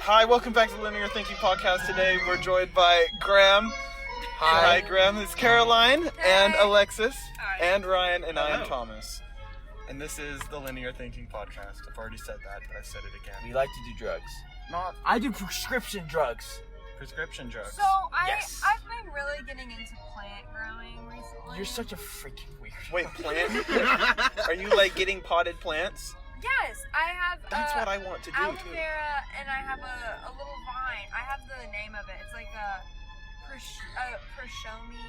Hi, welcome back to the Linear Thinking Podcast. Today we're joined by Graham. Hi, Graham. It's Caroline and Alexis and Ryan, and I am Thomas. And this is the Linear Thinking Podcast. I've already said that, but I said it again. We like to do drugs. I do prescription drugs. Prescription drugs. So I've been really getting into plant growing recently. You're such a freaking weird. Wait, plant? Are you like getting potted plants? Yes, I have. That's what I want to do aloe too. vera, and I have a little vine. I have the name of it. It's like a Pershomi.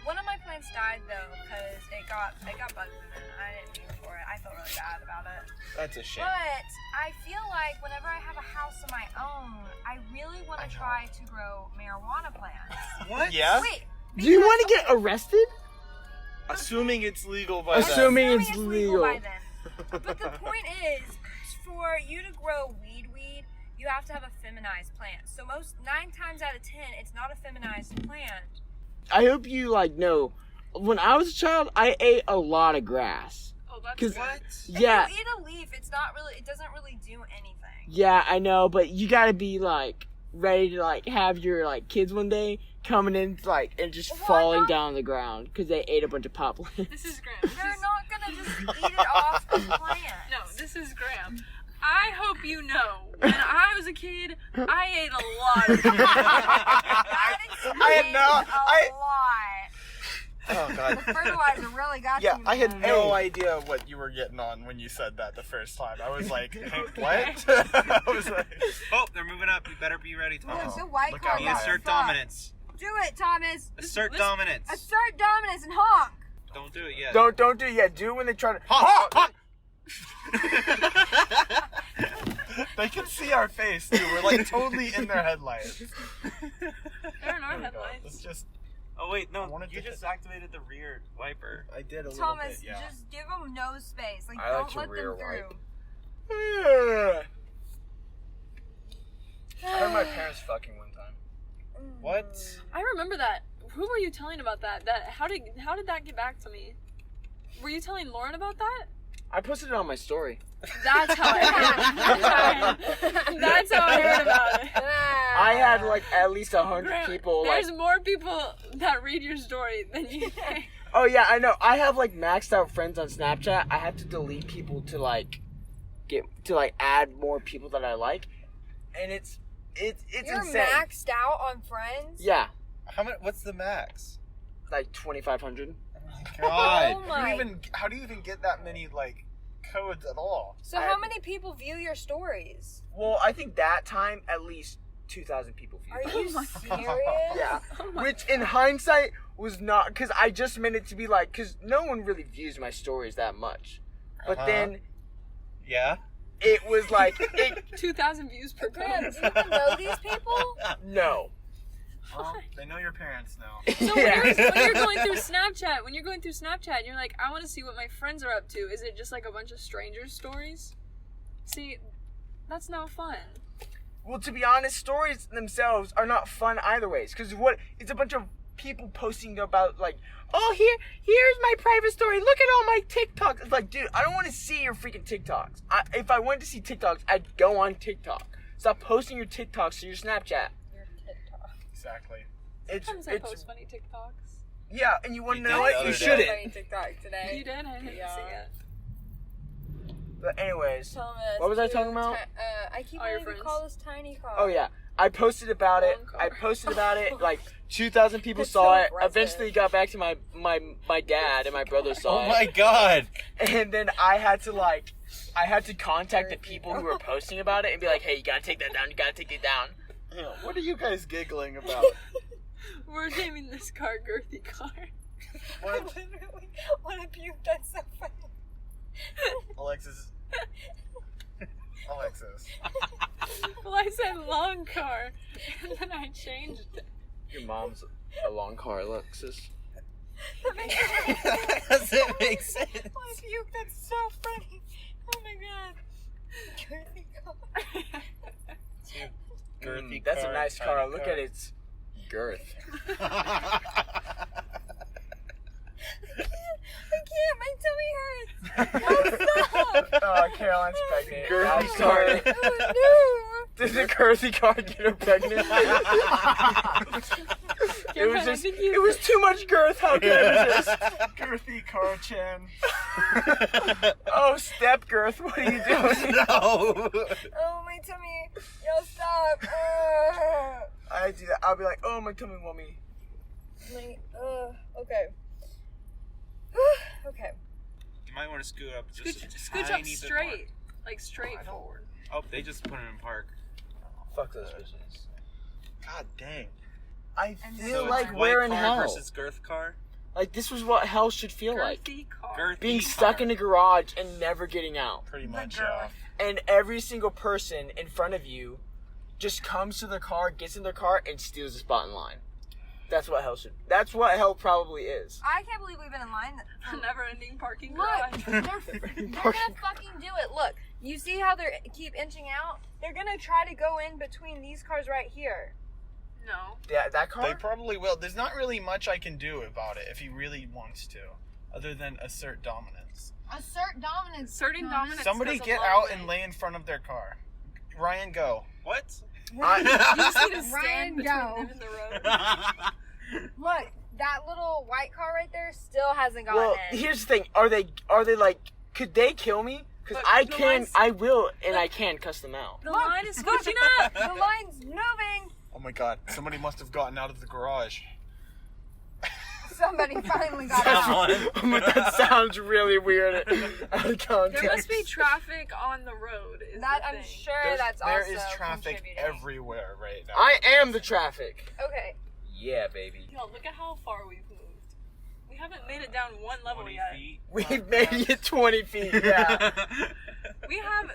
One of my plants died though because it got bugs in it. I didn't mean for it. I felt really bad about it. That's a shame. But I feel like whenever I have a house of my own, I really want to try to grow marijuana plants. What? Yeah? Wait. Do you want to get arrested? Assuming it's legal by Assuming then. it's legal. By then. But the point is, for you to grow weed, you have to have a feminized plant. So 9 times out of 10, it's not a feminized plant. I hope you know. When I was a child, I ate a lot of grass. Oh, that's good. What? Yeah. If you eat a leaf, it doesn't really do anything. Yeah, I know, but you gotta be ready to have your kids one day coming in and just falling down on the ground because they ate a bunch of pot plants. This is Graham. They're not gonna just eat it off the plant. No, this is Graham. I hope you know, when I was a kid, I ate a lot of That explains a lot. Oh, God. The fertilizer really got Yeah, you. I had man. no idea what you were getting on when you said that the first time. I was like, what? I was like, oh, they're moving up. You better be ready, Look, Thomas. the white Look car out, Be got assert fucked. dominance. Do it, Thomas. Assert dominance. Assert dominance and honk. Don't do it yet. Don't do it yet. Do it when they try to Honk! Honk! they can see our face, too. We're totally in their headlights. There are no headlights. Let's just... Oh, wait, I no. wanted You to just activated the rear wiper. I did a little Thomas, bit, yeah. just give them no space. I Don't like to let rear them through. wipe. I heard my parents fucking one time. What? I remember that. Who were you telling about that? How did that get back to me? Were you telling Lauren about that? I posted it on my story. That's how I heard. That's how I heard about it. I had at least 100 Graham, people. There's more people that read your story than you think. Oh yeah, I know. I have maxed out friends on Snapchat. I have to delete people to add more people that I like, and it's You're insane. maxed out on friends? Yeah, What's the max? 2,500. God. Oh my. How do you even get that many, codes at all? So how many people view your stories? Well, I think that time at least 2,000 people viewed. Are you serious? Yeah, which in hindsight was not because I just meant it to be because no one really views my stories that much, but then Yeah? it was 2,000 views per Graham, post. do you even know these people? no. Well, they know your parents now. So when you're going through Snapchat, and you're like, I want to see what my friends are up to. Is it just a bunch of strangers' stories? See, that's no fun. Well, to be honest, stories themselves are not fun either ways. Because it's a bunch of people posting about oh, here's my private story. Look at all my TikToks. It's dude, I don't want to see your freaking TikToks. If I wanted to see TikToks, I'd go on TikTok. Stop posting your TikToks to your Snapchat. Your TikTok. Exactly. Sometimes I post funny TikToks. Yeah, and you want to You know did what? the You other shouldn't. Funny TikTok today. You did? I didn't Yeah. see it. But anyways, Thomas, what was I talking about? I keep All your wanting to friends. call this tiny car. Oh yeah, I posted about it. Long car. I posted about it. 2,000 people That's saw so it. aggressive. Eventually, got back to my dad and my brother saw Oh it. my God. And then I had to contact the people who were posting about it and be like, hey, you gotta take that down. You gotta take it down. Yeah, what are you guys giggling about? We're naming this car Girthy Car. I literally want to puke. That's so funny. Alexis. Well, I said long car, and then I changed it. Your mom's a long car, Alexis. That makes That doesn't make sense. I want to puke. That's so funny. Oh my god. Girthy car. Girthy That's car, a nice tiny car. Look at its girth. I can't. My tummy hurts. Oh, stop. Oh, Caroline's pregnant. Girthy I'm car. sorry. Oh, no. Did the girthy car get her pregnant? It was too much girth. How could I resist? Girthy car-chan. Oh, step girth, what are you doing? No. Oh, my tummy. Yo, stop. I do that. I'll be like, oh, my tummy wummy. Okay. Okay. You might want to scoot up just a Scooch tiny up bit straight. Like straight I don't- forward. more. Oh, they just put it in park. Fuck those bitches. God dang. I And feel so like it's we're in car hell. versus girth car. Like, this was what hell should feel like. Girthy car. Girthy Being car. stuck in a garage and never getting out. Pretty The much, girl. And every single person in front of you just comes to their car, gets in their car, and steals a spot in line. That's what hell should. That's what hell probably is. I can't believe we've been in line. Never-ending parking Look, garage. they're gonna fucking do it. Look, you see how they keep inching out? They're gonna try to go in between these cars right here. No. Yeah, that car? They probably will. There's not really much I can do about it if he really wants to, other than assert dominance. Assert dominance. Asserting dominance. Somebody goes a get long out way. and lay in front of their car. Ryan, go. What? You just need to stand Ryan, between go. them and the road. Look, that little white car right there still hasn't gotten Well, in. here's the thing. Are they like, could they kill me? Because Look, I the can, line's- I will, and I can cuss them out. The Look, line is look, scooching up. The line's moving. Oh my god, somebody must have gotten out of the garage. Somebody finally got out. That sounds really weird out of context. There must be traffic on the road. Is That the I'm thing. sure that's There also is traffic contributing. everywhere right now. I am the traffic. Okay. Yeah, baby. Yo, look at how far we've moved. We haven't made it down one level 20 yet. feet. We've made it 20 feet. Yeah, We have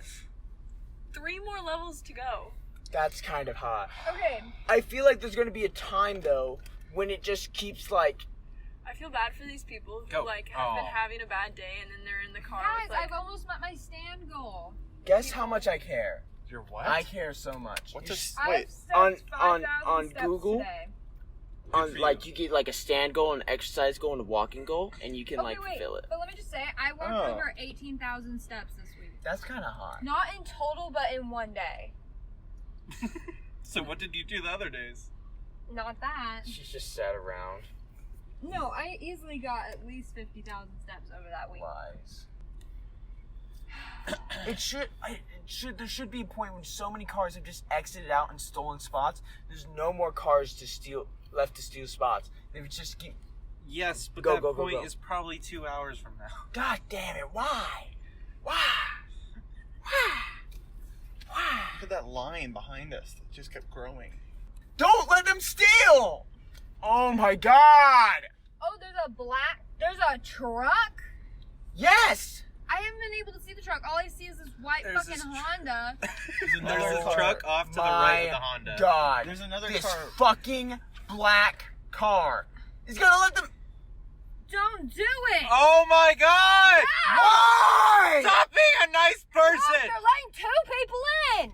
3 more levels to go. that's kind of hot. Okay. I feel like there's going to be a time though when it just keeps like. I feel bad for these people who Go. like have been Oh. having a bad day and then they're in the car Guys, with like I've almost met my stand goal. Guess how much I care. You're what? I care so much. What's You a s- wait? I've stepped on 5,000 steps Google? today. on for like you. you get like a stand goal, an exercise goal, and a walking goal, and you can Okay, like wait. fulfill it. But let me just say, I walked Oh. over 18,000 steps this week. That's kind of hot. Not in total, but in one day. So what did you do the other days? Not that. She's just sat around. No, I easily got at least 50,000 steps over that week. Lies. There should be a point when so many cars have just exited out and stolen spots. There's no more cars left to steal spots. They would just keep. Yes, but Go, that go, go, point go. is probably 2 hours from now. God damn it! Why? Why? Look at that line behind us that just kept growing. Don't let them steal! Oh my god! Oh, there's a truck? Yes! I haven't been able to see the truck. All I see is this white There's fucking this Honda. There's Oh a truck off to the right of the my Honda. God. There's another This car. fucking black car is gonna let them. Don't do it! Oh my god! Why? Stop being a nice Look, person! they're letting 2 people in!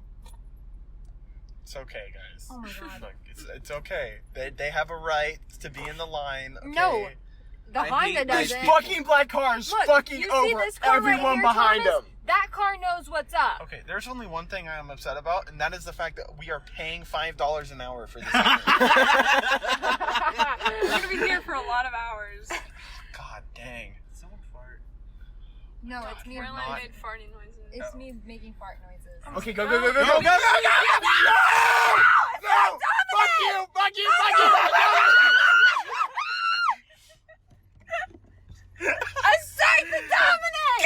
It's okay, guys. Oh my God. Look, it's okay. They have a right to be in the line. Okay? No. The I Honda hate This doesn't. fucking black car is Look, fucking you see over this car right everyone here, behind Thomas? him. That car knows what's up. Okay, there's only one thing I am upset about, and that is the fact that we are paying $5 an hour for this. We're gonna be here for a lot of hours. God dang. Someone fart. No, it's me. Caroline not- made farting noises. It's me making fart noises. Okay, go, go, go, go, go, Go, go, go, go, go, go! No! Fuck you! Fuck you! Fuck you! Assert the dominance!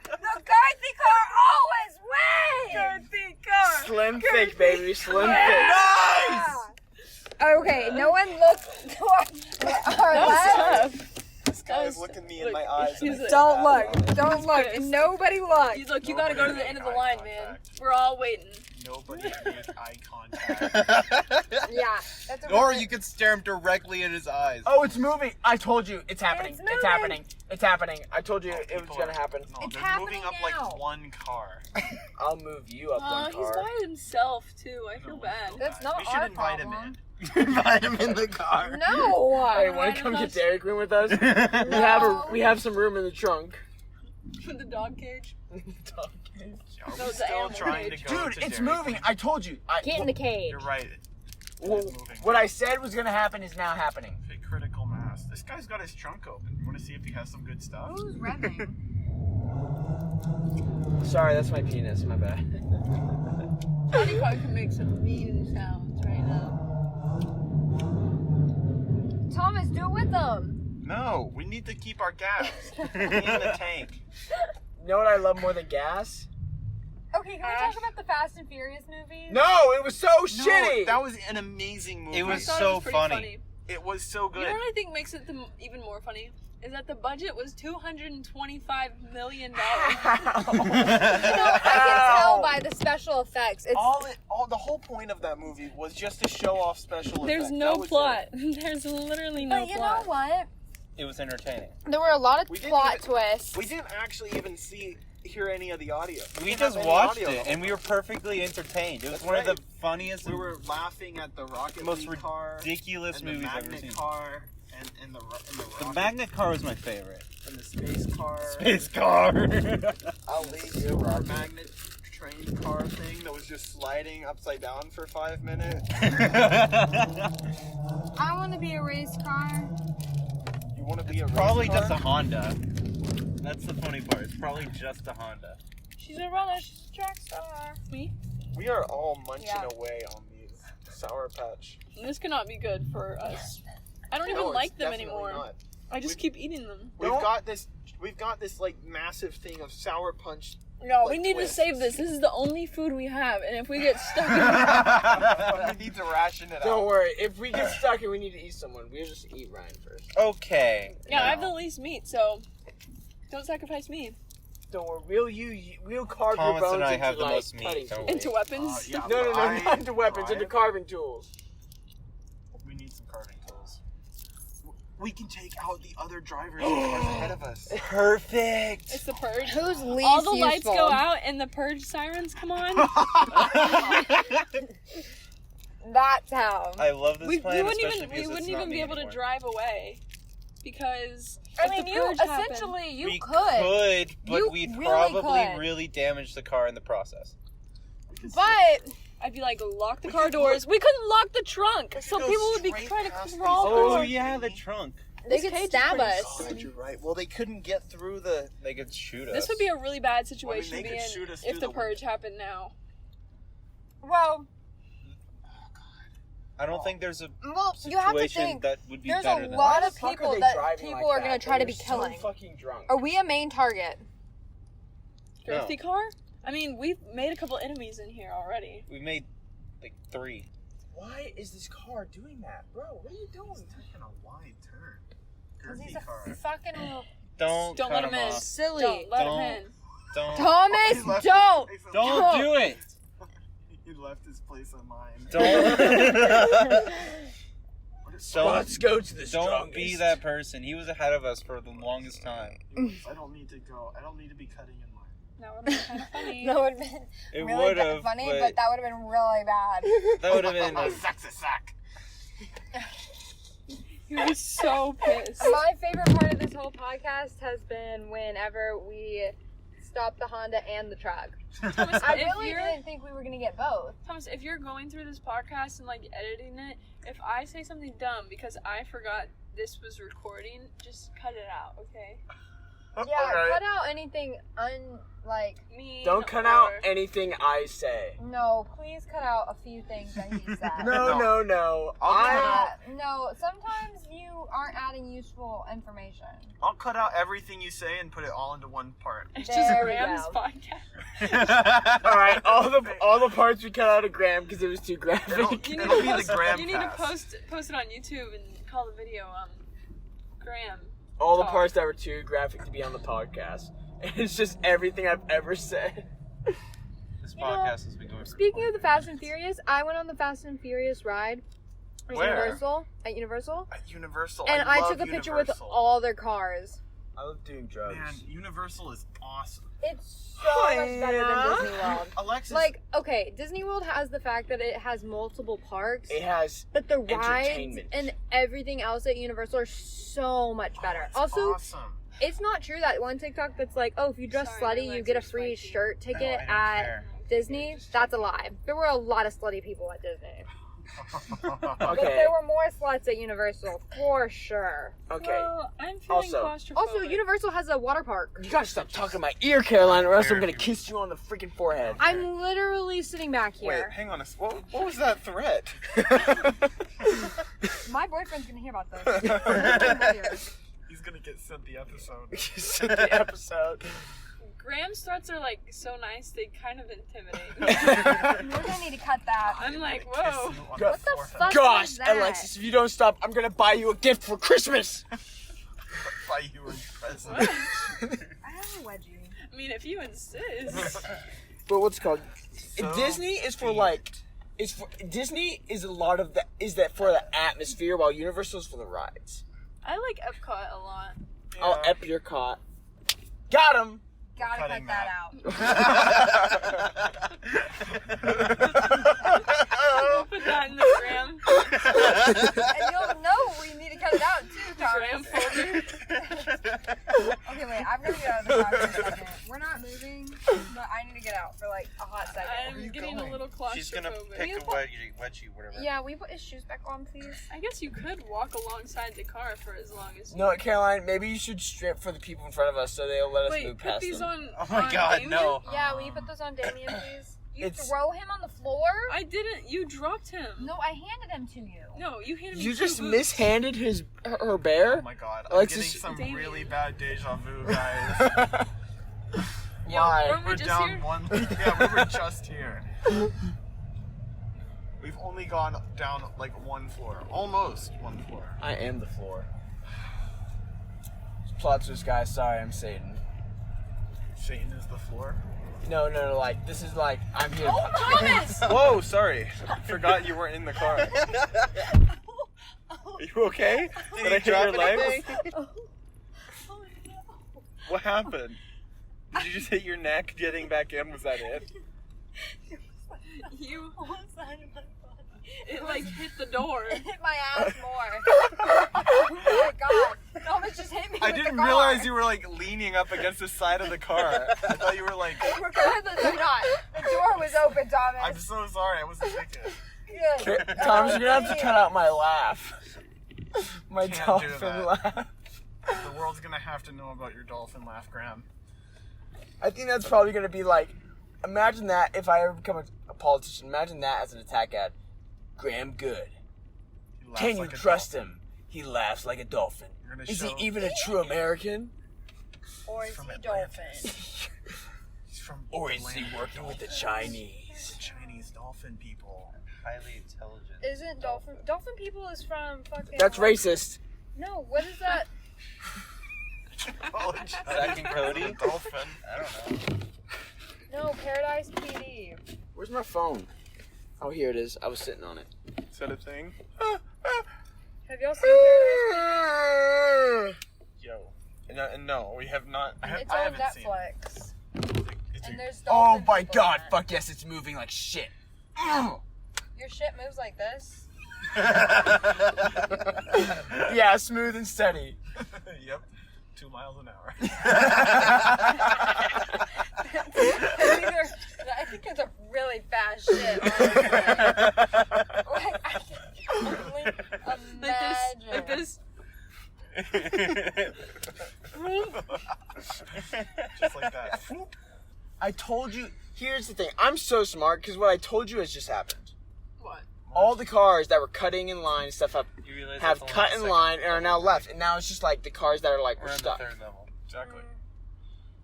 The girthy car always wins! Girthy car. Slim thick, baby. Slim thick. Yeah. Okay, no one look toward our left. This guy is looking me in my eyes. and I feel Don't bad look. about it. Don't look. Nobody look. Look, you gotta go to the end of the line, man. We're all waiting. Nobody make eye contact. Yeah. That's what Or we're- you could stare him directly in his eyes. Oh, it's moving. I told you. It's happening. It's It's, moving. happening. It's happening. I told you Oh, it was people gonna are- happen. No, It's they're moving up happening now. like one car. I'll move you up one He's car. by himself too. I feel No, bad. That's not we should our invite problem. him Invite him in the car. No. Hey, wanna come get Dairy Queen with us? No. We have some room in the trunk. With the dog cage. Dog cage. Are No, we the still animal trying cage. to go Dude, to it's Dairy moving. Queen? I told you. Get in the cage. You're right. Well, It's moving. what I said was gonna happen is now happening. Okay, critical mass. This guy's got his trunk open. You want to see if he has some good stuff? Who's revving? Sorry, that's my penis. My bad. Johnny probably can make some mean sounds right now. Thomas, do it with them. No, we need to keep our gas in the tank. You know what I love more than gas? Okay, can we talk about the Fast and Furious movies? No, it was so shitty. That was an amazing movie. It I was thought so it was pretty funny. It was so good. You know what I think makes it even more funny? Is that the budget was $225 million. I can tell by the special effects. It's The whole point of that movie was just to show off special effects. There's no That was plot. it. There's literally no but you plot. know what? It was entertaining. There were a lot of We didn't plot even- twists. We didn't actually even hear any of the audio. We didn't just have any watched audio it, of and we were perfectly entertained. It was That's one of right. the funniest, We were laughing at the Rocket most League car, ridiculous and the movies I've ever magnet seen. car, and the The rocket, magnet car was my favorite. and the space car. Space car. I'll leave you a magnet train car thing that was just sliding upside down for 5 minutes. I want to be a race car. You want to be a race Probably car? just a Honda. That's the funny part. It's probably just a Honda. She's a runner. She's a track star. Me? We are all munching Yeah. away on these Sour Patch. This cannot be good for us. I don't No, even it's like them definitely anymore. not. I just keep eating them. We've got this like massive thing of Sour Punch. No, Like we need twists. to save this. This is the only food we have, and if we get stuck We need to ration it Don't out. worry. If we get stuck and we need to eat someone, we'll just eat Ryan first. Okay. yeah, I have the least meat, so don't sacrifice me Don't worry. We'll carve Thomas your bones and I into have the like most meat, cutting don't tools. we? into weapons. Yeah, No, Ryan- not into weapons, into Ryan, carving tools. We need some carving tools. We can take out the other drivers and cars ahead of us. Perfect. It's the purge. Who's least All the lights useful? go out and the purge sirens come on. That's how. I love this we plan, wouldn't especially even because we wouldn't it's not even be me able to anymore. drive away because I if mean, the you purge happened- essentially you we could. but You we'd really probably could. really damage the car in the process. But I'd be like, lock the We car could doors. We couldn't lock the trunk, could so go people would be straight trying to past crawl these through. Oh our- yeah, the trunk. they This could cage is stab pretty us. God, you're right. Well, they couldn't get through the. They could shoot us. This would be a really bad situation they to could be shoot in us if through the the purge happened now. Well, I don't think there's a you have to situation think. that would be There's better a than lot that. of Fuck are people they that driving people like are gonna that? try to They're be killing. So fucking drunk. Are we a main target? Girthy car? I mean, we've made a couple enemies in here already. We made like 3. Why is this car doing that, bro? What are you doing? Taking a wide turn. Because he's Girthy car. a fucking Don't Don't cut let him in. off. silly. Don't let Don't. him in. Don't. Thomas, He left don't. his place Don't on do it. He left his place on mine. Don't. Let's go to the Don't strongest. be that person. He was ahead of us for the longest time. I don't need to go. I don't need to be cutting in line. That would have been kind of funny. That would have been It really would have, funny, but but that would have been really bad. that would have been. Sack's a sack. He was so pissed. My favorite part of this whole podcast has been whenever we stopped the Honda and the truck. Thomas, I if really you're, didn't think we were gonna get both. Thomas, if you're going through this podcast and like editing it, if I say something dumb because I forgot this was recording, just cut it out, okay? Yeah, Alright. cut out anything Me. Don't cut out anything I say. No, please cut out a few things that he said. No. No, sometimes you aren't adding useful information. I'll cut out everything you say and put it all into one part. It's There just we Graham's go. podcast. All right, all the parts we cut out of Graham because it was too graphic. You need, It'll to be the post, Graham you need to cast. post it on YouTube and call the video Graham. All the Talk. parts that were too graphic to be on the podcast. It's just everything I've ever said. This podcast has been going for Speaking of the Fast and Furious, I went on the Fast and Furious ride at Where? Universal. At Universal. At Universal. And I love took a picture with Universal. all their cars. I love doing drugs. Man, Universal is awesome. It's so much better than Disney World. Alexis. Like, okay, Disney World has the fact that it has multiple parks, It has but the rides entertainment. and everything else at Universal are so much better. it's Also, awesome. It's not true that one TikTok that's like, oh, if you dress Sorry, slutty, my you legs get a are free spiky. shirt ticket I don't at care. Disney. That's a lie. There were a lot of slutty people at Disney. But Okay. there were more sluts at Universal, for sure. Okay. Well, I'm feeling Also- claustrophobic. Also, Universal has a water park. You gotta stop talking in my ear, Caroline, or else I'm gonna kiss you on the freaking forehead. I'm literally sitting back Wait, here. hang on what was that threat? My boyfriend's gonna hear about this. He's gonna get sent the episode. Just the episode. Graham's threats are like so nice, they kind of intimidate me. We're gonna need to cut that. I'm like, whoa. What the fuck Gosh, is that? Alexis, if you don't stop, I'm gonna buy you a gift for Christmas. Buy you a present. What? I have a wedgie. I mean, if you insist. But what's it called? So Disney is for like, Disney is a lot of that for the atmosphere, while Universal is for the rides. I like Epcot a lot. I'll ep your cot. Got him. Gotta cut Cutting that I'll put that in the Graham. And you'll know we need to cut it out too, Graham Thomas. folder. Okay, wait, I'm gonna get out of the car for a second. We're not moving, but I need to get out for like a hot second. I'm getting a little claustrophobic. She's gonna pick a wedgie, whatever. Yeah, will you put his shoes back on, please? I guess you could walk alongside the car for as long as you No, Caroline, maybe you should strip for the people in front of us so they'll let us Wait, move put past these them. on. Oh my on God, Damien? no. Yeah, will you put those on Damien, please? You It's- throw him on the floor? I didn't. You dropped him. No, I handed him to you. No, you handed me You two just boots. mishanded her bear? Oh my god, Alexis- I'm getting some Damien. really bad deja vu, guys. Yo, Why? weren't we We're just down here? one. Yeah, we were just here. We've only gone down like one floor, almost one floor. I am the floor. Plot twist, guys. Sorry, I'm Satan. Satan is the floor. No, like, this is like, I'm here. Oh, Thomas! Whoa, sorry. Forgot you weren't in the car. Are you okay? Did I hit your legs? What happened? Did you just hit your neck getting back in? Was that it? You. It like hit the door. It hit my ass more. Oh my god. Thomas just hit me I with didn't the car. realize you were like leaning up against the side of the car. I thought you were like. We're good. The door was open, Thomas. I'm so sorry. I wasn't thinking. Good. Thomas, you're gonna have to cut out my laugh. My Can't do dolphin that. laugh. The world's gonna have to know about your dolphin laugh, Graham. I think that's probably gonna be like, imagine that if I ever become a politician, imagine that as an attack ad. Graham Good. He laughs Can you like a trust dolphin. him? He laughs like a dolphin. You're gonna Is he show- even a true American? Or is from he Atlantis. dolphin? He's from Or is he Atlantis. working with the Chinese? The Chinese dolphin people. Highly intelligent. Isn't dolphin people is from fucking... That's racist. No, what is that? Second Cody? Dolphin. I don't know. No, Paradise PD. Where's my phone? Oh, here it is. I was sitting on it. Is that a thing? Have y'all seen Paradise Yo. No, we have not. PD? It's I on haven't seen it. Netflix. It's And there's Oh dolphin my people god, in it. fuck yes, it's moving like shit. Your shit moves like this? Yeah, smooth and steady. Yep. 2 miles an hour. I think it's a really fast shit, honestly. Like, I can only imagine. Like this. Just like that. I told you, here's the thing. I'm so smart because what I told you has just happened. What? All the cars that were cutting in line and stuff up You realize have that's cut only in the line second and are now level. left. And now it's just like the cars that are like, We're we're on stuck. the third level. Exactly.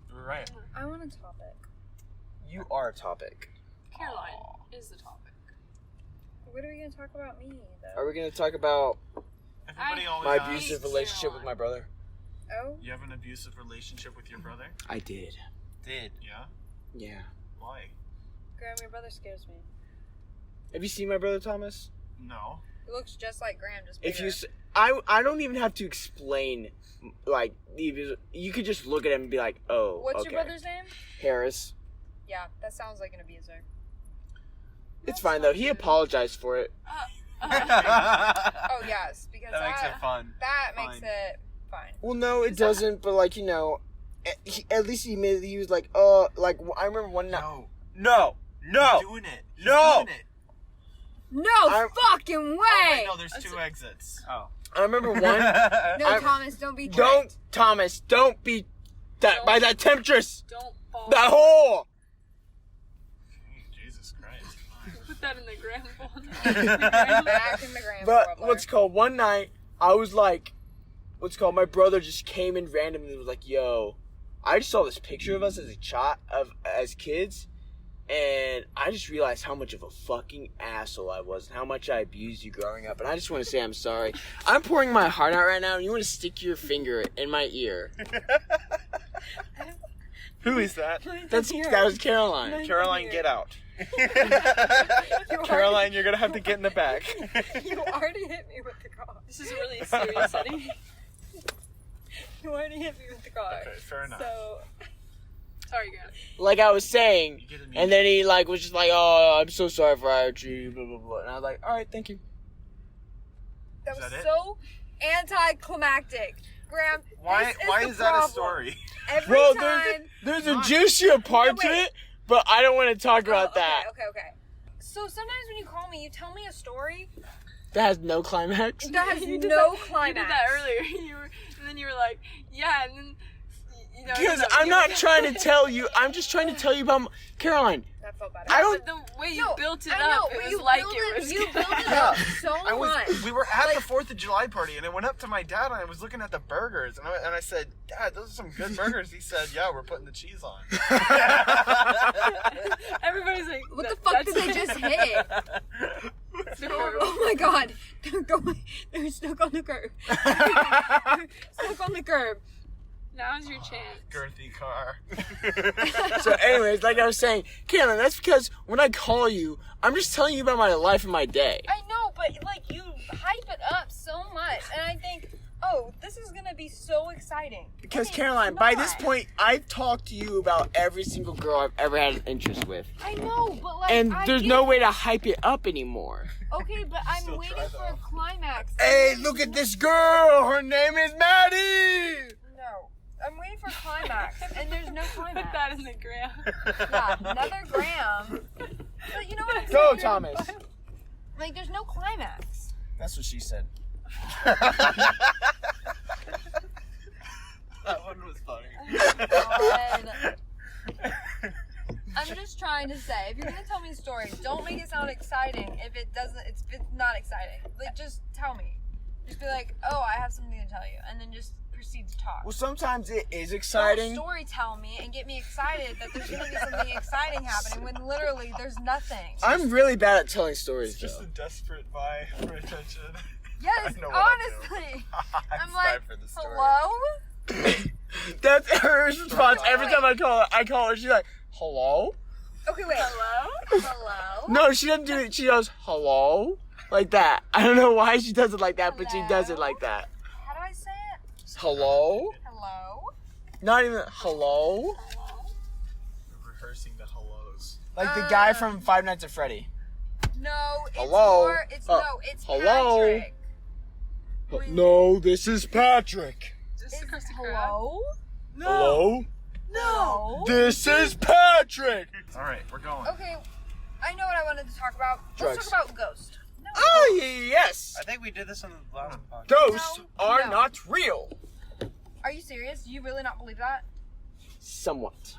You were right. I want a topic. You are a topic. Caroline is the topic. What are we going to talk about me, though? Are we going to talk about Everybody I- always my asks, abusive Caroline. relationship with my brother? Oh? You have an abusive relationship with your brother? I did. Did. Yeah? Yeah. Why? Graham, your brother scares me. Have you seen my brother, Thomas? No. He looks just like Graham, just bigger. If you, I don't even have to explain, like, you could just look at him and be like, oh, What's okay. your brother's name? Harris. Yeah, that sounds like an abuser. It's fine, though. He apologized for it. Oh, yes, because That makes it fun. that makes Fine. it fine. Well, no, it doesn't. But like at least he made. He was like, like I remember one night. No. He's doing it. He's No. doing it. No fucking way! Oh, wait, no, there's two exits. Oh. I remember one. No, Thomas, don't be Don't, tricked. Thomas, don't be that by that temptress. Don't fall. That whore. Jesus Christ. Put that in the gram phone. Back in the gram. But what's called one night, I was like, my brother just came in randomly and was like, "Yo, I just saw this picture of us as kids, and I just realized how much of a fucking asshole I was and how much I abused you growing up. And I just want to say I'm sorry. I'm pouring my heart out right now, and you want to stick your finger in my ear." Who is that? That was Caroline. Caroline, get out. Caroline, you're gonna have to get in the back. You already hit me with the car. This is a really serious setting. You already hit me with the car. Okay, fair enough. So, Sorry, Graham. Like I was saying, You get a and then he like was just like, "Oh, I'm so sorry for I hurt you," blah blah blah. And I was like, "All right, thank you." that Is was that it? so anticlimactic. Graham, Why the is that a problem. story? Every Well, time... there's a juicier part to wait. it, but I don't want to talk about that. Okay. So sometimes when you call me, you tell me a story That has no climax. that has You did no that- climax. You did that earlier. And then you were like, yeah, and then Because I'm not trying to tell you. I'm just trying to tell you about Caroline. That felt better. I don't. But the way you No, built it I know, up, but it was you like build it was. You build it up so much. We were at the 4th of July party, and I went up to my dad, and I was looking at the burgers, and I said, "Dad, those are some good burgers." He said, "Yeah, we're putting the cheese on." Everybody's like, What the fuck did they just hit? Oh my god. They're stuck on the curb. Stuck on the curb. Now's your chance. Girthy car. So, anyways, like I was saying, Caroline, that's because when I call you, I'm just telling you about my life and my day. I know, but like you hype it up so much, and I think, oh, this is gonna be so exciting. Because And Caroline, it's by not. this point, I've talked to you about every single girl I've ever had an interest with, I know, but like, and I there's get no it. way to hype it up anymore. Okay, but I'm Still waiting try, for though. a climax. Hey, look at this girl. Her name is Maddie. No, I'm waiting for a climax, and there's no Put climax. that in the gram. Yeah, another gram. But you know what I'm Go, saying? Thomas. Like, there's no climax. That's what she said. That one was funny. God. I'm just trying to say, if you're gonna tell me a story, don't make it sound exciting if it doesn't. It's not exciting. Like, just tell me. Just be like, oh, I have something to tell you, and then just proceed to talk. Well, sometimes it is Don't exciting. story tell me and get me excited that there's gonna be something exciting happening when literally there's nothing. I'm really bad at telling stories, It's just though. a desperate vie for attention. Yes, I know what I'm honestly. I'm I'm like, for the story. hello? That's her response every time I call her. She's like, "Hello." Okay, wait. Hello? Hello? No, she doesn't do it. She goes, "Hello," like that. I don't know why she does it like that, but she does it Hello? like that. How do I say it? Hello? Hello? Not even hello. We're rehearsing the hellos. Like the guy from Five Nights at Freddy. No, it's Hello? more, it's it's hello? Patrick. No, this is Patrick. Just Is the Krusty Krab. hello? Hello? No. This is Patrick. All right, we're going. Okay, I know what I wanted to talk about. Drugs. Let's talk about Ghost. No. Oh yes. I think we did this on the last podcast. Ghosts No, are no. not real. Are you serious? Do you really not believe that? Somewhat.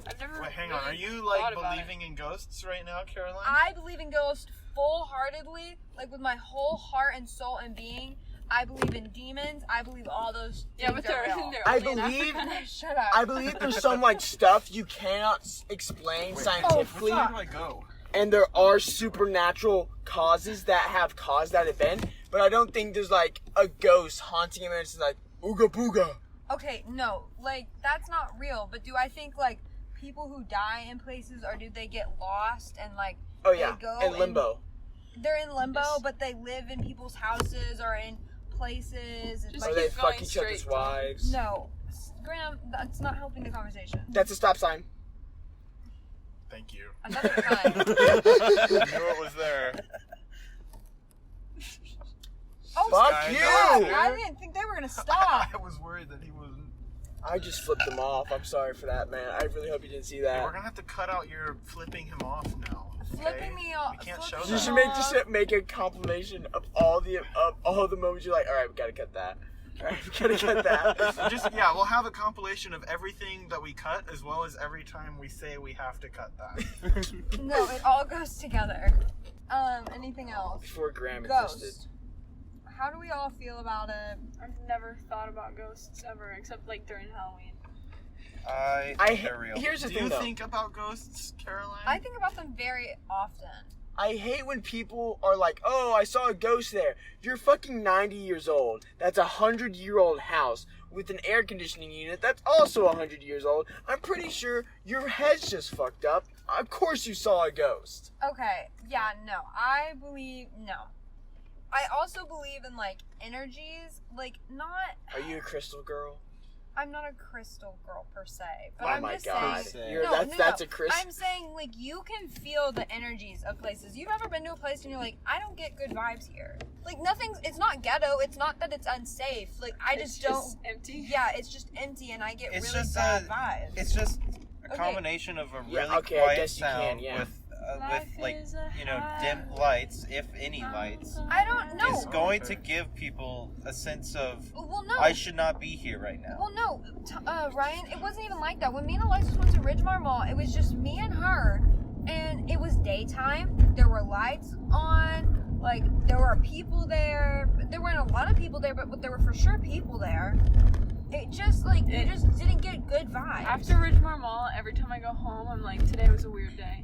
I've never. Wait, hang really on. Are you thought like about believing in ghosts right now, Caroline? I believe in ghosts full-heartedly, like with my whole heart and soul and being. I believe in demons. I believe all those Yeah, things but they're are real. I only in believe- Africa. Shut up. I believe there's some like stuff you cannot explain scientifically, Where do I go? and there are supernatural causes that have caused that event. But I don't think there's like a ghost haunting him and it's like ooga booga. Okay, no, like that's not real. But do I think like people who die in places, or do they get lost and like Oh they yeah, go in limbo. they're in limbo, Yes. but they live in people's houses or in places. And Just Or like, they keep fuck going each other's straight. wives. no, Graham, that's not helping the conversation. That's a stop sign. Thank you. Another time. I knew it was there. Oh, Fuck guy you! knows I here. didn't think they were gonna stop. I was worried that he wasn't. I just flipped him off. I'm sorry for that, man. I really hope you didn't see Hey, that. we're gonna have to cut out your flipping him off now. Okay? Flipping me off. We can't show flipping You that. should make a compilation of all the moments you're like, all right, we gotta cut that. All right, we gotta cut that. Yeah, we'll have a compilation of everything that we cut, as well as every time we say we have to cut that. No, it all goes together. Anything else? Before Graham Ghost. insisted. How do we all feel about it? I've never thought about ghosts ever, except like during Halloween. I think they're real. Here's the Do thing, you though. think about ghosts, Caroline? I think about them very often. I hate when people are like, oh, I saw a ghost there. You're fucking 90 years old. That's a 100-year-old house with an air conditioning unit that's also 100 years old. I'm pretty sure your head's just fucked up. Of course you saw a ghost. Okay, yeah, no. I believe, no. I also believe in, like, energies, like, not... Are you a crystal girl? I'm not a crystal girl, per se. But Oh I'm my just god. saying... You're, No, that's a crystal. I'm saying, like, you can feel the energies of places. You've ever been to a place and you're like, I don't get good vibes here. Like, it's not ghetto. It's not that it's unsafe. Like, I just don't... Just empty. Yeah, it's just empty and I get It's really just bad vibes. It's just a Okay. combination of a Yeah, really okay, I quiet guess you can, sound yeah. with Life like is a dim lights, if any lights. I don't know. It's going to give people a sense of Well, no. I should not be here right now. Well, no, Ryan, it wasn't even like that. When me and Alexis went to Ridgemar Mall, it was just me and her, and it was daytime. There were lights on, like, there were people there. There weren't a lot of people there, but there were for sure people there. It just, like, you just didn't get good vibes. After Ridgemar Mall, every time I go home, I'm like, today was a weird day.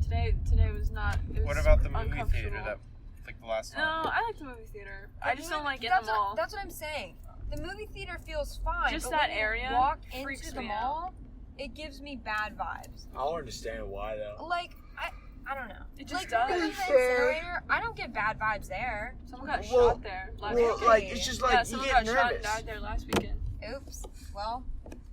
Today was not. It was What about the movie uncomfortable. theater that like the last No, time? I like the movie theater. I just don't like in that's the mall. That's what I'm saying. The movie theater feels fine. Just but that when you area walk freaks into the me mall, it gives me bad vibes. I don't understand why, though. Like, I don't know. It just like, does. remember the incinerator? I don't get bad vibes there. Someone got Well- shot there last Well, weekend. like, it's just like, yeah, you someone get got shot and nervous. died there last weekend. Oops. Well,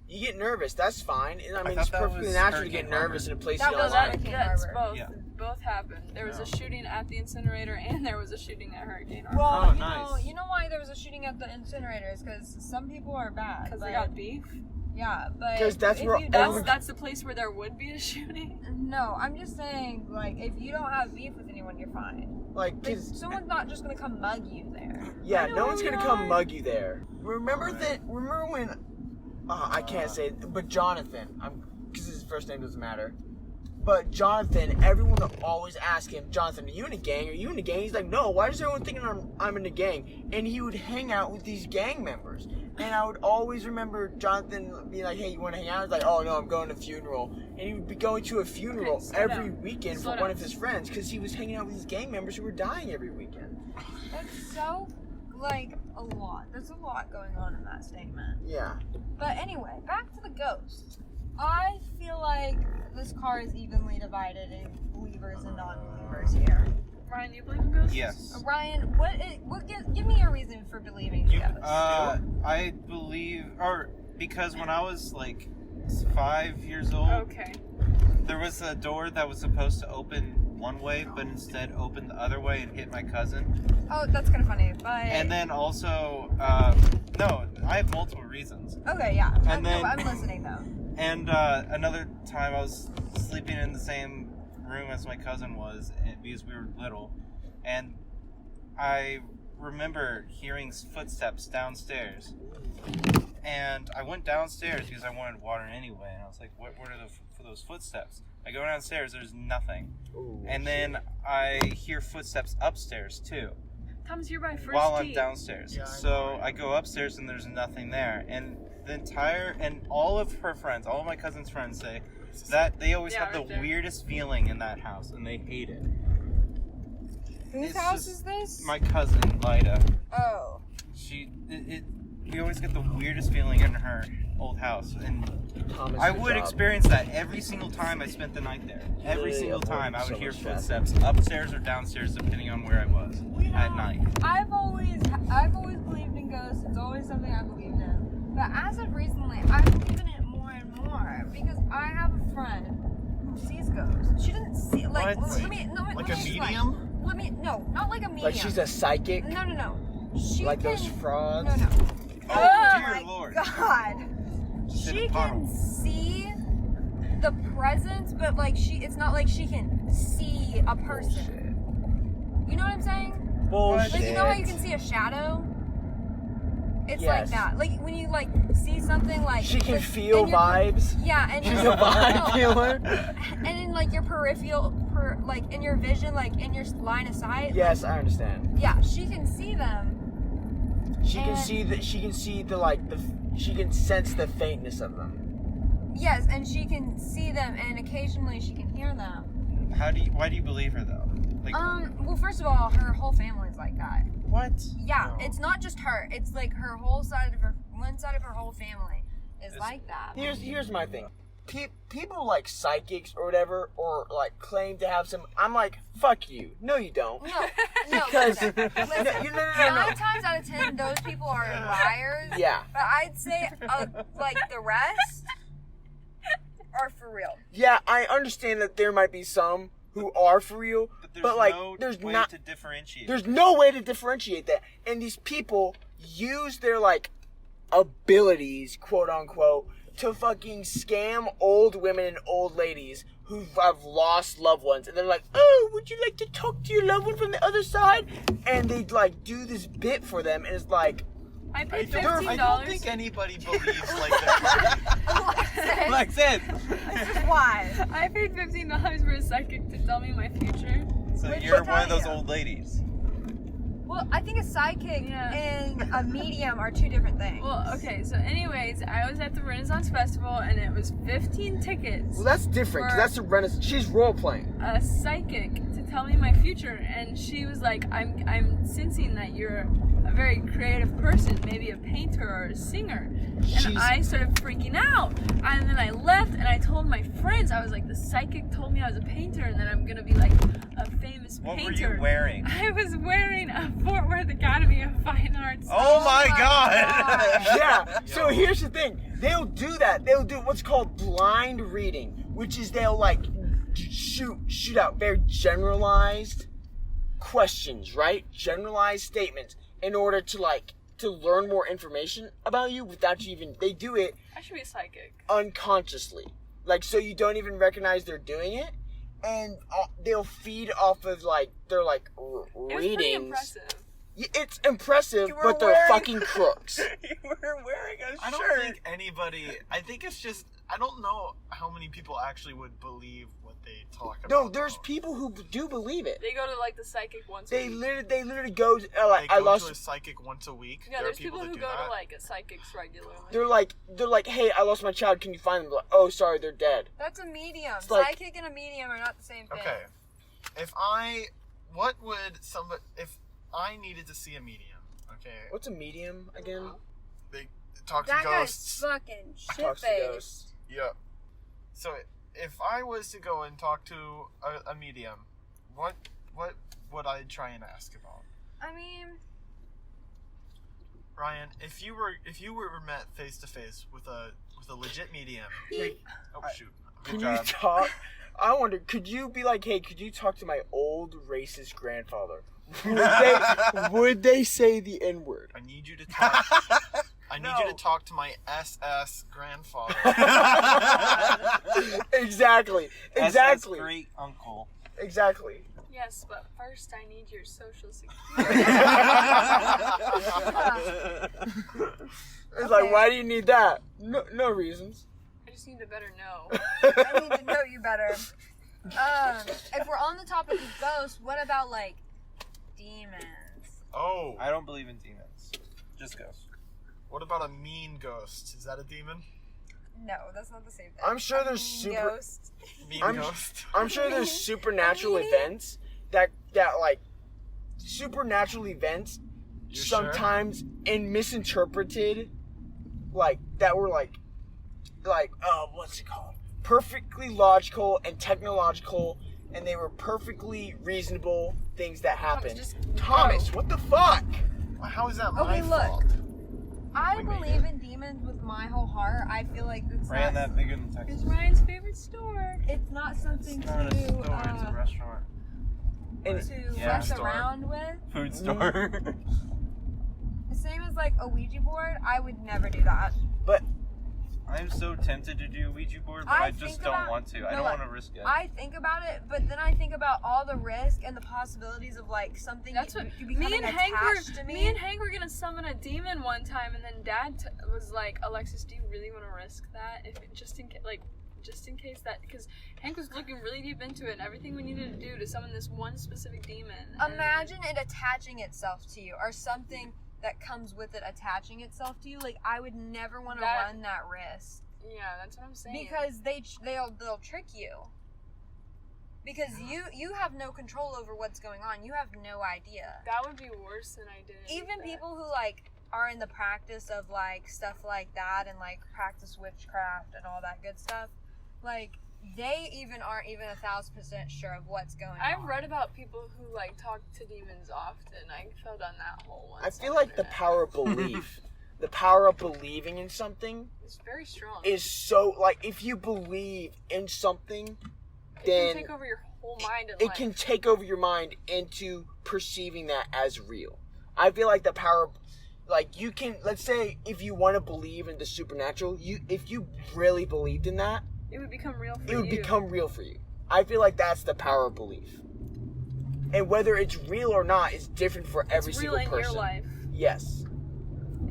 You get nervous, that's fine. And I mean, thought it's that perfectly was natural to get Hurricane nervous in a place That you No, don't was like. Hurricane that's Harbor. both. Yeah. Both happened. There was a shooting at the incinerator, and there was a shooting at Hurricane Harbor. well, Oh, you nice. know, you know why there was a shooting at the incinerators? Because some people are bad. Because but- they got beef. Yeah, but 'Cause that's if where you all- don't, That's the place where there would be a shooting. no, I'm just saying, like, if you don't have beef with anyone, you're fine. Like, Like, 'cause- someone's not just gonna come mug you there. yeah, I know no where one's we gonna are. come mug you there. Remember when, I can't say it, but Jonathan, because his first name doesn't matter. But Jonathan, everyone would always ask him, Jonathan, are you in a gang? Are you in a gang? He's like, no, why does everyone think I'm in a gang? And he would hang out with these gang members. And I would always remember Jonathan being like, hey, you want to hang out? He's like, oh, no, I'm going to a funeral. And he would be going to a funeral Okay, slow every down. weekend Slow for one down. of his friends because he was hanging out with these gang members who were dying every weekend. That's so, like, a lot. There's a lot going on in that statement. Yeah. But anyway, back to the ghost. I feel like this car is evenly divided in believers and non-believers here. Ryan, you believe in ghosts? Yes. Ryan, give me your reason for believing in ghosts. I believe, or because when I was like 5 years old, Okay. there was a door that was supposed to open one way, but instead opened the other way and hit my cousin. Oh, that's kind of funny, but... And then also, no, I have multiple reasons. Okay, yeah. And then- I'm listening, though. And another time I was sleeping in the same room as my cousin was because we were little, and I remember hearing footsteps downstairs. And I went downstairs because I wanted water anyway, and I was like, what are those footsteps? I go downstairs, there's nothing. Ooh, And then I hear footsteps upstairs too, Thomas, you're my first while I'm date. downstairs. Yeah, I So know. I go upstairs and there's nothing there. And all of her friends, all of my cousin's friends say that they always Yeah, have right the there. weirdest feeling in that house and they hate it. Whose It's house just is this? My cousin, Lida. Oh. We always get the weirdest feeling in her old house. And Thomas, I good would job. experience that every single time I spent the night there. Every Really single avoid time I so would hear much traffic. footsteps upstairs or downstairs depending on where I was at night. I've always believed in ghosts. It's always something I believed in. But as of recently, I believe in it more and more because I have a friend who sees ghosts. She doesn't see What? let me Like a just explain. medium? No, not like a medium. Like she's a psychic? No. She like can, those frauds? No. Oh, dear my Lord. God. She can see the presence, but like it's not like she can see a person. Bullshit. You know what I'm saying? Bullshit. Like, you know how you can see a shadow? It's like Yes. that. Like when you like see something like She can like, feel in your- vibes. Yeah, and She's a vibe feeler. And in like your like in your vision, like in your line of sight. Yes, I understand. Yeah, she can see them. She can And- see the. She can see the like the. She can sense the faintness of them. Yes, and she can see them, and occasionally she can hear them. Why do you believe her though? Like, Well, first of all, her whole family's like that. What? Yeah, No. it's not just her. It's like her whole side of one side of her whole family is like that. Here's my thing. People like psychics or whatever, or like claim to have some. I'm like, fuck you. No, you don't. No, Because listen. no. 9 times out of 10, those people are liars. Yeah. But I'd say, like, the rest are for real. Yeah, I understand that there might be some who are for real, but like, no there's way not. to differentiate. There's no way to differentiate that, and these people use their like abilities, quote unquote, to fucking scam old women and old ladies who have lost loved ones, and they're like, "Oh, would you like to talk to your loved one from the other side?" And they like do this bit for them, and it's like, I paid I $15. don't think anybody believes like that. Like this. This is why. I paid $15 for a psychic to tell me my future. So Which you're will one of tell those you. old ladies. Well, I think a psychic Yeah. and a medium are two different things. Well, okay, so anyways, I was at the Renaissance Festival and it was 15 tickets. "Well, that's different, because that's a Renaissance. She's role playing." A psychic to tell me my future, and she was like, I'm sensing that you're a very creative person, maybe a painter or a singer. And She's- I started freaking out, and then I left and I told my friends, I was like, the psychic told me I was a painter and that I'm gonna be like a famous What were painter. you wearing? I was wearing a Fort Worth Academy of Fine Arts. Oh my my God! God. Yeah. So here's the thing. They'll do that. They'll do what's called blind reading, which is they'll like shoot out very generalized questions, right? Generalized statements in order to learn more information about you without you even. They do it I should be a psychic. unconsciously, like so you don't even recognize they're doing it, and they'll feed off of like their like It was pretty readings. impressive. It's impressive, You were but they're wearing- fucking crooks. You were wearing a I shirt. don't think anybody. I think it's just. I don't know how many people actually would believe what they talk about. No, there's though. people who do believe it. They go to like the psychic once a They week. literally go. They Like go I lost. to a psychic once a week. Yeah, There are there's people that who do go that. to like a psychic's regularly. They're like, hey, I lost my child. Can you find them? They're like, oh, sorry, they're dead. That's a medium. It's like- Psychic and a medium are not the same thing. Okay, if I needed to see a medium? Okay, What's a medium again? they talk to That guy's ghosts. fucking Talks to shit-faced. ghosts. Yeah. So if I was to go and talk to a medium, what would I try and ask about? I mean, Ryan, if you were met face to face with a legit medium. Oh shoot. Can Good you job. talk? I wonder. Could you be like, hey, could you talk to my old racist grandfather? Would they say the N word? I need you to talk. I need you to talk to my SS grandfather. Exactly. That's Exactly. great uncle. Exactly. Yes, but first I need your social security. It's like, why do you need that? No reasons. I just need to better know. I need to know you better. If we're on the topic of ghosts, what about like demons? Oh, I don't believe in demons. Just ghosts. what about a mean ghost? Is that a demon? No, that's not the same thing. I'm sure there's Mean super. ghost. Mean I'm- ghost. I'm sure there's supernatural Really? events that like supernatural events You're sure? sometimes and misinterpreted, like that were like what's it called? Perfectly logical and technological, and they were perfectly reasonable things that happened. just Thomas, what the fuck? How is that my Okay, look. fault? I We made believe in demons with my whole heart. I feel like it's Ran not. that bigger than Texas. It's Ryan's favorite store. It's not something It's not a to. store, it's a restaurant. And to Yeah. mess Store. around with. Food store. Same as like a Ouija board. I would never do that. I'm so tempted to do a Ouija board, but I I just think don't about- want to. I no, don't like, want to risk it. I think about it, but then I think about all the risk and the possibilities of like something That's what you me becoming and Hank attached to me and Hank were gonna summon a demon one time, and then Dad was like, "Alexis, do you really want to risk that? If just in case that, because Hank was looking really deep into it and everything we needed to do to summon this one specific demon." and- Imagine it attaching itself to you, or something that comes with it attaching itself to you. Like I would never want to That- run that risk. Yeah, that's what I'm saying. Because they'll trick you. Because you have no control over what's going on. You have no idea. that would be worse than I did. Even people who like are in the practice of like stuff like that and like practice witchcraft and all that good stuff, like they even aren't even 1,000% sure of what's going on. I've read about people who like talk to demons often. I fell down that hole once. I feel on like the internet. power of belief, the power of believing in something It's very strong. is so, like, if you believe in something, It then can take over your whole mind and it life. can take over your mind into perceiving that as real. I feel like the power, like, you can, let's say, if you want to believe in the supernatural, if you really believed in that, It would become real for it you. would become real for you. I feel like that's the power of belief. And whether it's real or not is different for every it's single real in person. your life. Yes.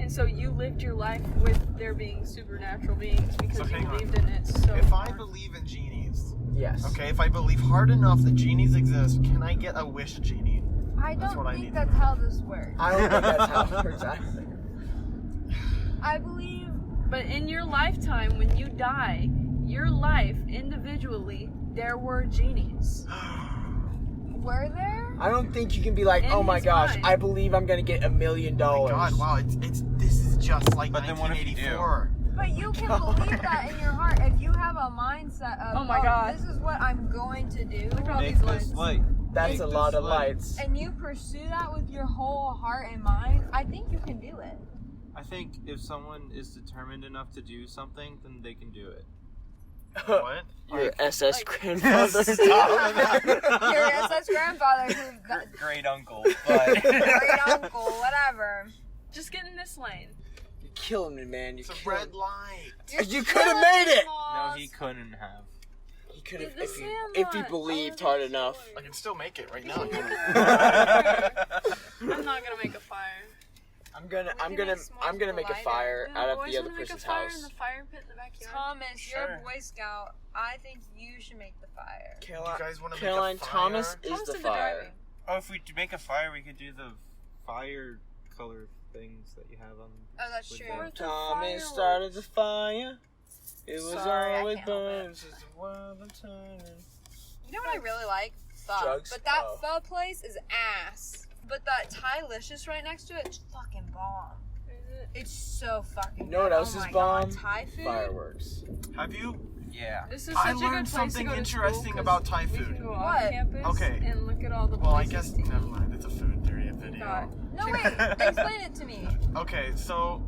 And so you lived your life with there being supernatural beings because So you hang on. believed in it so If I hard. believe in genies, Yes. okay, if I believe hard enough that genies exist, can I get a wish genie? I That's don't what I think need. that's how this works. I don't think that's how it works either. I believe But in your lifetime, when you die, your life individually, there were genies. were there? I don't think you can be like, In oh my his gosh, mind. I believe I'm gonna get $1 million. Oh my God! Wow, this is just like But then what if you do? 1984. But you can believe that in your heart if you have a mindset of, Oh my God. this is what I'm going to do, Look at all Make these this lights. light. That's Make a this lot of light. lights. and you pursue that with your whole heart and mind. I think you can do it. I think if someone is determined enough to do something, then they can do it. What? Your SS like- grandfather. Your SS grandfather, who Great uncle, but great uncle, whatever. Just get in this lane. You're killing me, man. You're It's a killing red light. You could have made it! no, he couldn't have. He could have The if he Sandlot. believed Oh, hard that's enough. I can still make it right now. I'm not gonna make a fire. I'm gonna We can make s'mores make a lighter. fire Do out of boys the other wanna make a person's fire in house. the fire pit in the backyard? Thomas, you're Sure. a Boy Scout. I think you should make the fire. You guys want to Caroline, make a fire? Thomas is Thomas the did the fire. driving. Oh, if we make a fire, we could do the fire color things that you have on. Oh, that's with true. the- Fourth of Thomas fireworks. started the fire. It was Sorry, I always can't help it. burns. It's a world of turning. You know what I really like? Pho. Drugs? But that Oh. pho place is ass. But that Thai-licious right next to it, it's fucking bomb. Is it? It's so fucking You know what good. else oh is my bomb? God. Thai food? Fireworks. Have you? Yeah. This is I such a good learned place something to go to interesting school 'cause about Thai we food. can go What? off campus Okay. and look at all the Well, I places guess to never eat. mind. It's a food theory video. God. No, wait. Explain it to me. Okay, so,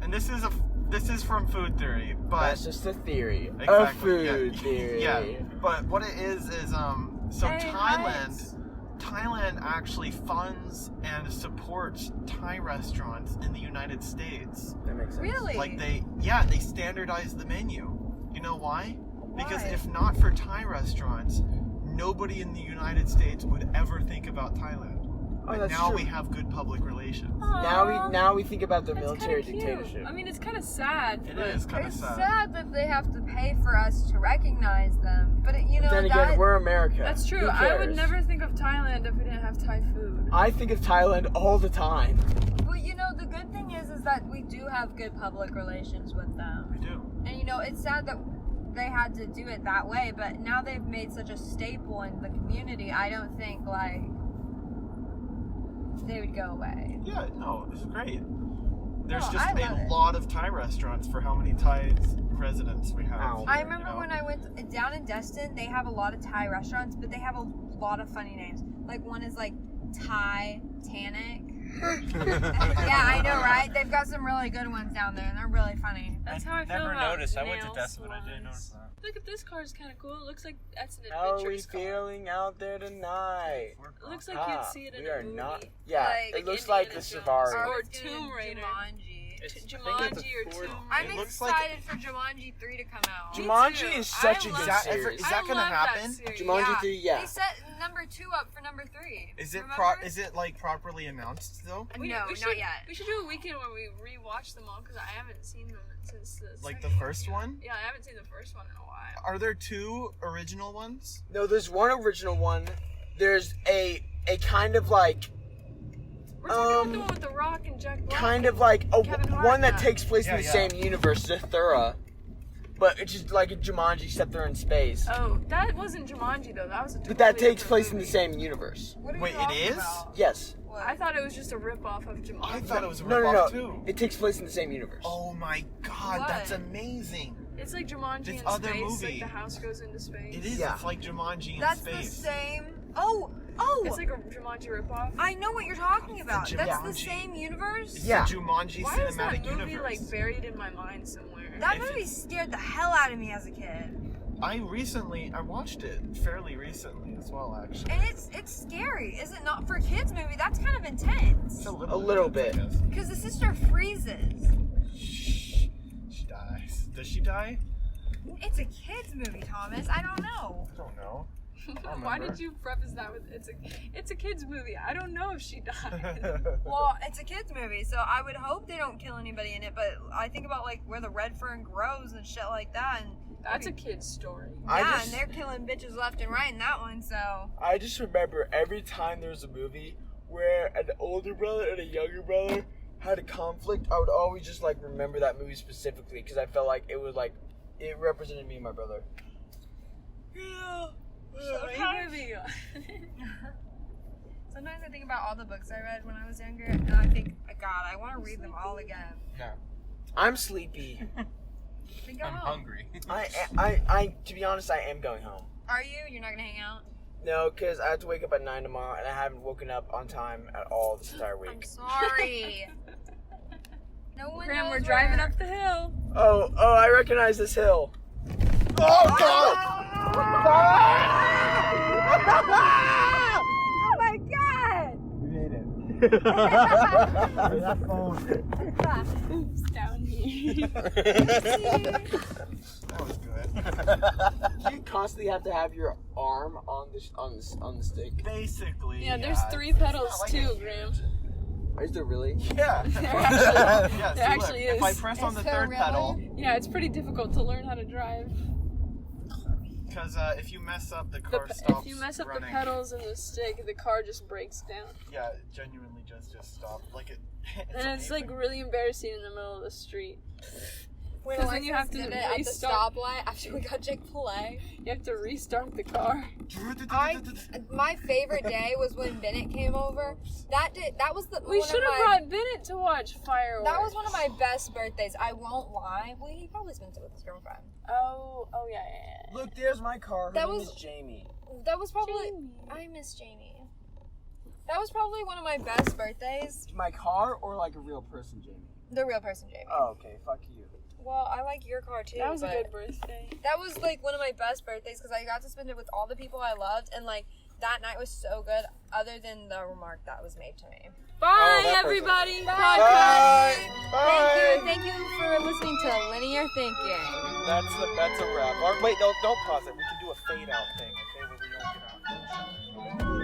and this is from food theory, but That's just a theory. A Exactly, yeah. food theory. yeah. But what it is so Hey, Thailand actually funds and supports Thai restaurants in the United States. That makes sense. Really? Like they standardize the menu. You know why? Because Why? if not for Thai restaurants, nobody in the United States would ever think about Thailand. Oh, But that's now true. we have good public relations. Now we think about the That's military kinda cute. dictatorship. I mean, it's kind of sad. It but is kind of It's sad. sad that they have to pay for us to recognize them. But, you know, Then that... again, we're America. That's true. Who I would cares? never think of Thailand if we didn't have Thai food. I think of Thailand all the time. Well, you know, the good thing is that we do have good public relations with them. We do. And, you know, it's sad that they had to do it that way, but now they've made such a staple in the community, I don't think, like, they would go away. Yeah, no, it's great. There's No, just I love a it. lot of Thai restaurants for how many Thai residents we have. Ow. I here, remember you know? when I went down in Destin, they have a lot of Thai restaurants, but they have a lot of funny names. Like, one is, like, Thai-tanic. Yeah, I know, right? They've got some really good ones down there, and they're really funny. That's how I feel never about noticed. I went to nail Destin, but I didn't salons. notice that. Look at this car, it's kind of cool. It looks like that's an How are we adventurous car. feeling out there tonight? It looks like you'd see it in we a are movie. not. Yeah, Like it looks Indiana like the Jones. Safari. Or It's gonna Tomb Raider. Jumanji. Jumanji or Tomb I'm Raider. looks like- excited for Jumanji 3 to come out. Me Jumanji too. is such I a love good that. series. Is that gonna I love happen? That series. Jumanji 3, yeah. They set number 2 up for number 3. Is it Remember? is it like properly announced though? No, we should, not yet. We should do a weekend where we rewatch them all because I haven't seen them since the Like the second first one? Yeah, I haven't seen the first one in a while. Are there 2 original ones? No, there's one original one. There's a kind of like We're talking about the one with The Rock and Jack Black. kind of like a Kevin Hart, one that yeah. takes place in Yeah, the yeah. same universe, Zathura. But it's just like a Jumanji except they're in space. Oh, that wasn't Jumanji though. That was a But that totally takes different place in the movie. same universe. What are Wait, you it talking is? about? Yes. What? I thought it was just a rip-off of Jumanji. I thought it was a No, ripoff no. too. It takes place in the same universe. Oh my god, What? that's amazing. It's like Jumanji This in other space. movie. Like the house goes into space. It is. Yeah. It's like Jumanji in That's space. the same. Oh, It's like a Jumanji ripoff. I know what you're talking about. It's a That's the Jumanji. same universe? It's Yeah. the Jumanji Why is that cinematic movie universe. like buried in my mind somewhere? That If movie it- scared the hell out of me as a kid. I watched it fairly recently as well, actually. And it's scary. Is it not for a kids movie? That's kind of intense. It's A little bit. I guess. Because the sister freezes. Shh. She dies. Does she die? It's a kids movie, Thomas. I don't know. I don't know. Why did you preface that with it's a kids movie? I don't know if she died. Well, it's a kids movie, so I would hope they don't kill anybody in it. But I think about like where the red fern grows and shit like that, and That's a kid's story. and they're killing bitches left and right in that one. So I just remember every time there was a movie where an older brother and a younger brother had a conflict, I would always just like remember that movie specifically because I felt like it was like it represented me and my brother. yeah. What movie? Sometimes I think about all the books I read when I was younger, and I think, God, I want to read them all again. I'm sleepy. Then go I'm home. hungry. I to be honest, I am going home. Are you? You're not gonna hang out? No, because I have to wake up at 9 tomorrow, and I haven't woken up on time at all this entire I'm week. sorry. No one Graham, knows we're driving where- up the hill. Oh, I recognize this hill. Oh god! Oh my God! We made it. That phone. Oops, down here. That was good. You constantly have to have your arm on the stick. Basically. Yeah, there's 3 pedals like too, a- Graham. Is there really? Yeah. There actually- Yeah, there see, actually look, is. If I press on the Is there third really? pedal, Yeah, it's pretty difficult to learn how to drive. because if you mess up, the car If stops you mess up running. the pedals and the stick, the car just breaks down. Yeah, it genuinely just stop. Like it. And it's like amazing. really embarrassing in the middle of the street. When Because then you have to did it at the restart. stoplight after we got Chick-fil-A. You have to restart the car. My favorite day was when Bennett came over. That was the We one should of have my- brought Bennett to watch fireworks. That was one of my best birthdays. I won't lie. Well, he probably spent it with his girlfriend. Oh yeah. Look, there's my car. Her That name was- is Jamie. That was probably. Jamie. I miss Jamie. That was probably one of my best birthdays. My car or like a real person, Jamie? The real person, Jamie. Oh, okay. Fuck you. Well, I like your car too. That was a but good birthday. That was like one of my best birthdays because I got to spend it with all the people I loved, and like that night was so good. Other than the remark that was made to me. Bye, that person. everybody. Bye. Podcast. Thank you for listening to Linear Thinking. That's a wrap. Or, wait, no, don't pause it. We can do a fade out thing, okay, where we don't get out.